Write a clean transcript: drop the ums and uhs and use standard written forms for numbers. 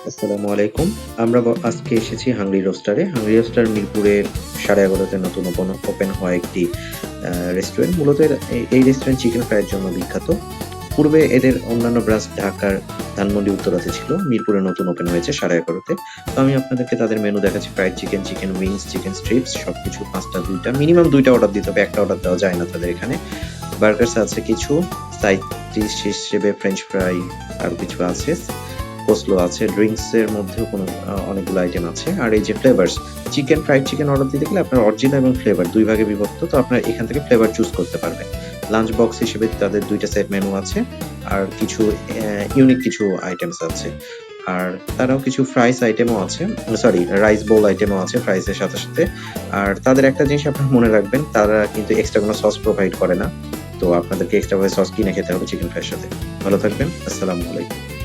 আসসালামু আলাইকুম। আমরা আজকে এসেছি হাংরি রোস্টারে। হাংরি রোস্টার মিরপুরে 11:30 তে নতুন ওপেন হওয়া একটি রেস্টুরেন্ট। মূলত এই রেস্টুরেন্ট চিকেন ফ্রাই এর জন্য বিখ্যাত। পূর্বে এদের অন্যান্য ব্রাঞ্চ ঢাকার ধানমন্ডি উত্তরাতে ছিল। মিরপুরে নতুন ওপেন হয়েছে 11:30 তে। তো আমি আপনাদেরকে তাদের মেনু দেখাচ্ছি। Fried chicken, chicken wings, chicken strips সবকিছু ৫ টা ২ টা। মিনিমাম ২ টা অর্ডার দিতে হবে। ১ টা অর্ডার দেওয়া যায় না তাদের এখানে। বার্গারস আছে কিছু, সাইড ডিশ হিসেবে ফ্রেঞ্চ ফ্রাই আরো কিছু আছে। কোসলো আছে, ড্রিংকস এর মধ্যেও অনেকগুলো আইটেম আছে। আর এই যে ফ্লেভারস, ফ্রাইড চিকেন অর্ডার দিতে গেলে আপনার অরিজিনাল এবং ফ্লেভার ২ ভাগে বিভক্ত। তো আপনারা এখান থেকে ফ্লেভার চুজ করতে পারবেন। লাঞ্চ বক্স হিসেবে তাদের ২ টা সেট মেনু আছে। আর কিছু ইউনিক কিছু আইটেমস আছে। আর তারাও কিছু ফ্রাইস আইটেমও আছে। সরি, রাইস বোল আইটেমও আছে ফ্রাইস এর সাথে। আর তাদের একটা জিনিস আপনারা মনে রাখবেন, তারা কিন্তু এক্সট্রা কোনো সস প্রোভাইড করে না। তো আপনাদেরকে এক্সট্রা ভাবে সস কিনে খেতে হবে চিকেন ফ্রাইয়ের সাথে। ভালো থাকবেন। আসসালামু আলাইকুম।